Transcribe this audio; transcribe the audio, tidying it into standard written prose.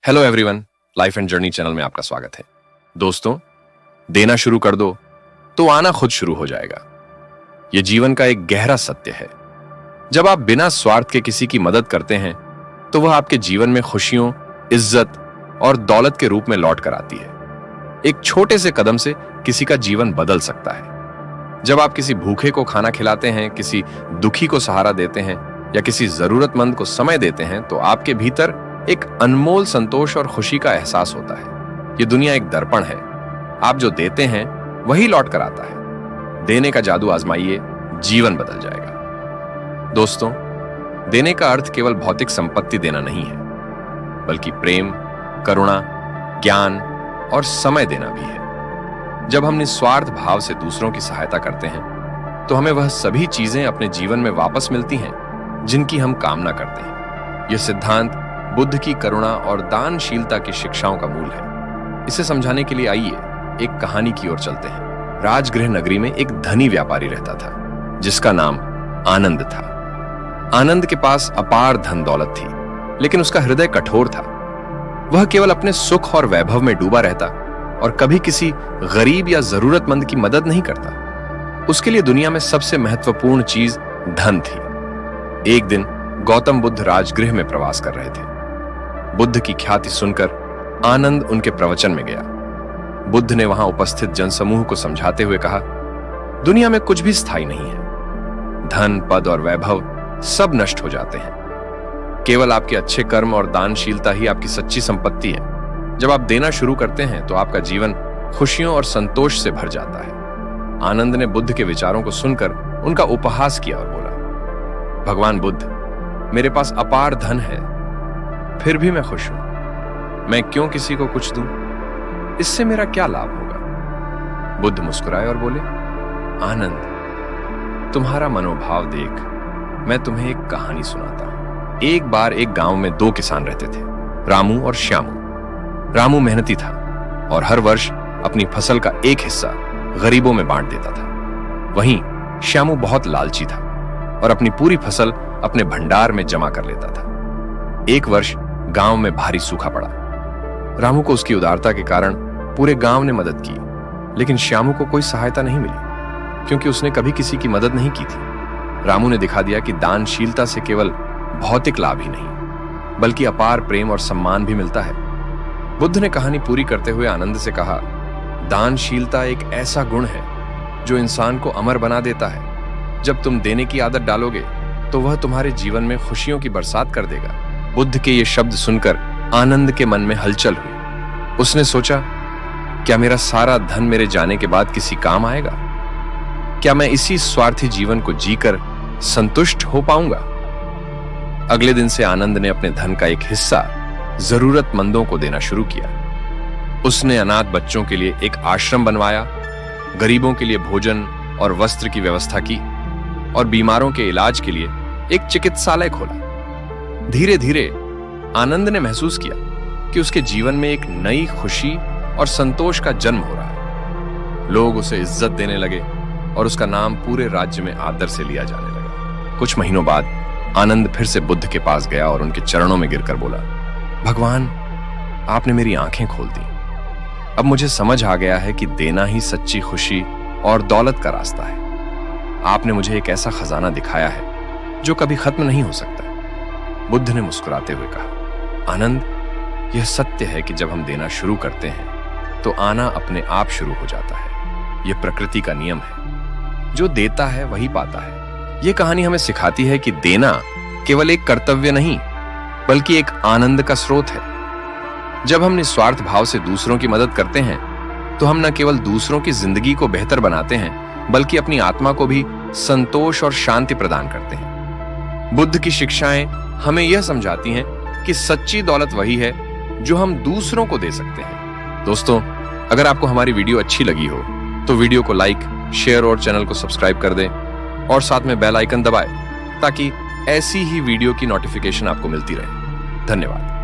Hello everyone, life and journey channel में आपका स्वागत है। दोस्तों, देना शुरू कर दो तो आना खुद शुरू हो जाएगा। यह जीवन का एक गहरा सत्य है। जब आप बिना स्वार्थ के किसी की मदद करते हैं तो वह आपके जीवन में खुशियों, इज्जत और दौलत के रूप में लौट कर आती है। एक छोटे से कदम से किसी का जीवन बदल सकता है। जब आप किसी भूखे को खाना खिलाते हैं, किसी दुखी को सहारा देते हैं या किसी जरूरतमंद को समय देते हैं तो आपके भीतर एक अनमोल संतोष और खुशी का एहसास होता है। ये दुनिया एक दर्पण है। आप जो देते हैं वही लौट कर आता है। देने का जादू आजमाइए, जीवन बदल जाएगा। दोस्तों, देने का अर्थ केवल भौतिक संपत्ति देना नहीं है, बल्कि प्रेम, करुणा, ज्ञान और समय देना भी है। जब हम निस्वार्थ भाव से दूसरों की सहायता करते हैं तो हमें वह सभी चीजें अपने जीवन में वापस मिलती हैं जिनकी हम कामना करते हैं। यह सिद्धांत बुद्ध की करुणा और दानशीलता की शिक्षाओं का मूल है। इसे समझाने के लिए आइए एक कहानी की ओर चलते हैं। राजगृह नगरी में एक धनी व्यापारी रहता था जिसका नाम आनंद था। आनंद के पास अपार धन दौलत थी, लेकिन उसका हृदय कठोर था। वह केवल अपने सुख और वैभव में डूबा रहता और कभी किसी गरीब या जरूरतमंद की मदद नहीं करता। उसके लिए दुनिया में सबसे महत्वपूर्ण चीज धन थी। एक दिन गौतम बुद्ध राजगृह में प्रवास कर रहे थे। बुद्ध की ख्याति सुनकर आनंद उनके प्रवचन में गया। बुद्ध ने वहां उपस्थित जनसमूह को समझाते हुए कहा, दुनिया में कुछ भी स्थायी नहीं है। धन, पद और वैभव सब नष्ट हो जाते हैं। केवल आपके अच्छे कर्म और दानशीलता ही आपकी सच्ची संपत्ति है। जब आप देना शुरू करते हैं तो आपका जीवन खुशियों और संतोष से भर जाता है। आनंद ने बुद्ध के विचारों को सुनकर उनका उपहास किया और बोला, भगवान बुद्ध, मेरे पास अपार धन है, फिर भी मैं खुश हूं। मैं क्यों किसी को कुछ दूं? इससे मेरा क्या लाभ होगा? बुद्ध मुस्कुराए और बोले, आनंद, तुम्हारा मनोभाव देख, मैं तुम्हें एक कहानी सुनाता हूं। एक बार एक गांव में दो किसान रहते थे, रामू और श्यामू। रामू मेहनती था और हर वर्ष अपनी फसल का एक हिस्सा गरीबों में बांट देता था। वहीं श्यामू बहुत लालची था और अपनी पूरी फसल अपने भंडार में जमा कर लेता था। एक वर्ष गांव में भारी सूखा पड़ा। रामू को उसकी उदारता के कारण पूरे गांव ने मदद की, लेकिन श्यामू को कोई सहायता नहीं मिली क्योंकि उसने कभी किसी की मदद नहीं की थी। रामू ने दिखा दिया कि दानशीलता से केवल भौतिक लाभ ही नहीं, बल्कि अपार प्रेम और सम्मान भी मिलता है। बुद्ध ने कहानी पूरी करते हुए आनंद से कहा, दानशीलता एक ऐसा गुण है जो इंसान को अमर बना देता है। जब तुम देने की आदत डालोगे तो वह तुम्हारे जीवन में खुशियों की बरसात कर देगा। बुद्ध के ये शब्द सुनकर आनंद के मन में हलचल हुई। उसने सोचा, क्या मेरा सारा धन मेरे जाने के बाद किसी काम आएगा? क्या मैं इसी स्वार्थी जीवन को जीकर संतुष्ट हो पाऊंगा? अगले दिन से आनंद ने अपने धन का एक हिस्सा जरूरतमंदों को देना शुरू किया। उसने अनाथ बच्चों के लिए एक आश्रम बनवाया, गरीबों के लिए भोजन और वस्त्र की व्यवस्था की और बीमारों के इलाज के लिए एक चिकित्सालय खोला। धीरे धीरे आनंद ने महसूस किया कि उसके जीवन में एक नई खुशी और संतोष का जन्म हो रहा है। लोग उसे इज्जत देने लगे और उसका नाम पूरे राज्य में आदर से लिया जाने लगा। कुछ महीनों बाद आनंद फिर से बुद्ध के पास गया और उनके चरणों में गिरकर बोला, भगवान, आपने मेरी आंखें खोल दी। अब मुझे समझ आ गया है कि देना ही सच्ची खुशी और दौलत का रास्ता है। आपने मुझे एक ऐसा खजाना दिखाया है जो कभी खत्म नहीं हो सकता। बुद्ध ने मुस्कुराते हुए कहा, आनंद, यह सत्य है कि जब हम देना शुरू करते हैं तो आना अपने आप शुरू हो जाता है। यह प्रकृति का नियम है। जो देता है वही पाता है। यह कहानी हमें सिखाती है कि देना केवल एक कर्तव्य नहीं, बल्कि एक आनंद का स्रोत है। जब हम निस्वार्थ भाव से दूसरों की मदद करते हैं तो हम न केवल दूसरों की जिंदगी को बेहतर बनाते हैं, बल्कि अपनी आत्मा को भी संतोष और शांति प्रदान करते हैं। बुद्ध की शिक्षाएं हमें यह समझाती हैं कि सच्ची दौलत वही है जो हम दूसरों को दे सकते हैं। दोस्तों, अगर आपको हमारी वीडियो अच्छी लगी हो तो वीडियो को लाइक, शेयर और चैनल को सब्सक्राइब कर दें और साथ में बेल आइकन दबाएं ताकि ऐसी ही वीडियो की नोटिफिकेशन आपको मिलती रहे। धन्यवाद।